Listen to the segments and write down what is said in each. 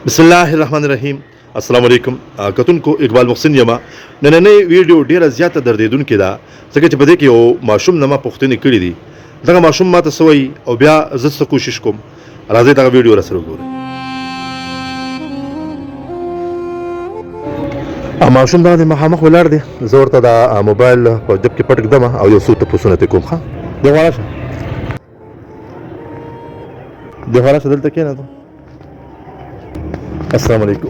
بسم الله الرحمن الرحیم. السلام علیکم. کتونکو اقبال محسن یما. نننۍ ویډیو ډیره زیاته دردیدونکې ده ځکه چې په دې کې یو ماشوم نه ما پوښتنې کړې دي. دغه ماشوم ماته څه وایي او بیا زه څه کوشش کوم. راځئ دغه ویډیو راسره وګورئ. ماشوم دغه مخامخ ولاړ دی. زه ورته د موبایل په جب کې پټ ږدم او یو څو تپوسونه ترې کوم. ښه دې غوا راشه، دې غوا راشه، دلته کښېنه ته. السلام علیکم.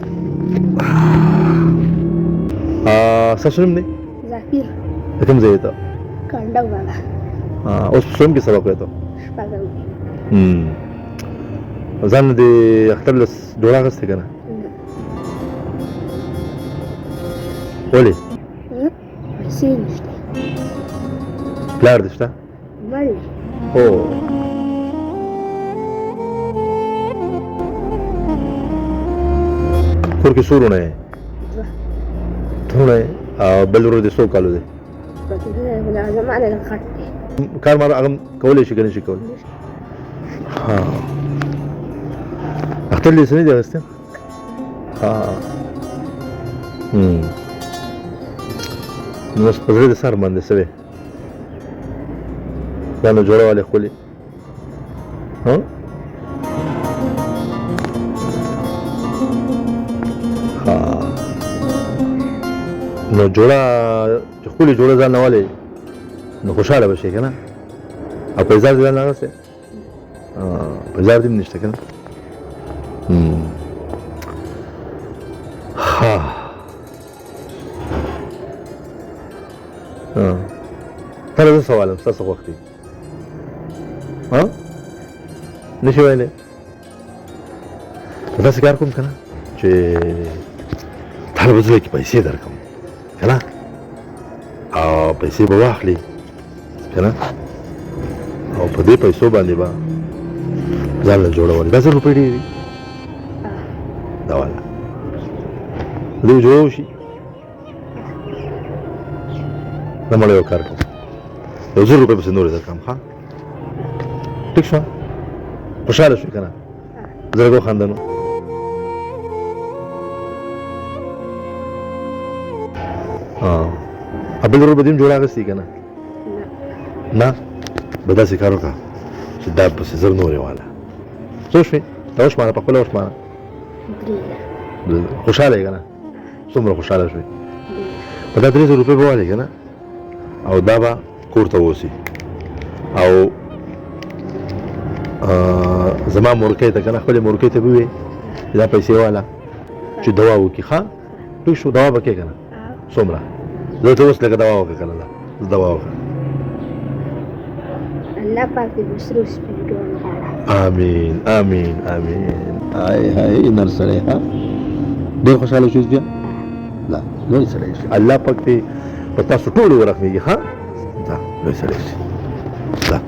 ستاسو نوم دی؟ ظفیر. د کوم ځای ته؟ کنډو بابا. اوس په څوم کې سبق وایې ته؟ شپږم. ځان د اختر له ډوډۍ اخیستې که نه؟ ولې؟ پیسې نشته. پلار دې شته؟ مړ دی. هو. کور کې څو وروڼه یې؟ دوه. ته وروڼه یې؟ بل ورور دې څو کالو دی؟ زما نه غټ دی. کار مار هغه کولی شي که نه شي کولی؟ اختر دې څه نه دي اخیستی؟ نو اوس په زړه دې څه ارمان دی څه وی؟ دا نو جوړه والې ښکلې نو جوړه چې ښکلې جوړه ځان نه والې نو خوشحاله به شې که نه؟ او پیزار دې ځان نه اخیستی؟ پیزار دې هم نشته که نه؟ تله زه څه وایم ستا څه خوښ دي؟ نه شي ویلی؟ داسې کار کوم که نه چې تاله به زه کې پیسې درکړم که نه، او پیسې به واخلي که نه، او په دې پیسو باندې به ځان له جوړولې. دا 1000 روپۍ ډېرې دي؟ دا واله دې جوړه وشي. زه مړی یو کار کوم، 1000 روپۍ پسې نورې درکړم. ښه ټیک شوه؟ خوشحاله شوې که نه؟ زړګی وخندنو. بل ورور به دې هم جوړه اخیستې که نه؟ نه به داسې کار وکړه چې دا پسې 1000 نورې واله. څو شوې؟ دا وشماره، په خپله وشماره. خوشحاله یې که نه؟ څومره خوشحاله شوې؟ په دا 300 روپۍ به والې که نه، او دا به کور ته ووسي، او زما مورکۍ ته که نه، خپلې مورکۍ ته به ووایې چې دا پیسې واله چې دوا وکړي. ښه ټیک شو؟ دوا به کوې که نه؟ څومره؟ زه ته اوس لکه دوا وکړه که نه؟ زه دوا وکړه. الله پاک دې په سرو سپینو کې ونغاړه. آمین آمین آمین. هاي هاي نر سړی. ها ډېر خوشحاله شوې بیا؟ لا لوی سړی شي. الله پاک دې په تاسو ټولو ورحمېږي. ها ځه لوی سړی شي. ځه.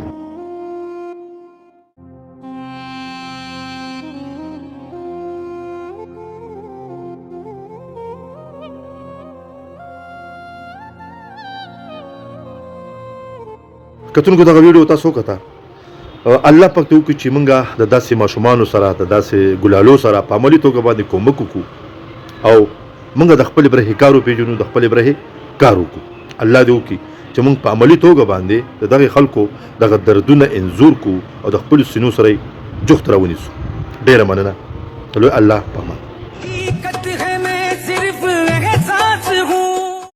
کتونکو دغه ویډیو تاسو وکته. الله پاک ته وکړي چې موږ د داسې ماشومانو سره د داسې ګلالو سره په عملي توګه باندې کومک وکړو او موږ د خپلې برخې کار وپېژنو، د خپلې برخې کار وکړو. الله دې وکړي چې موږ په عملي توګه باندې د دغې خلکو دغه دردونه انځور کړو او د خپلو سینو سره یې جفت راونیسو. ډېره مننه. لوی الله په امان.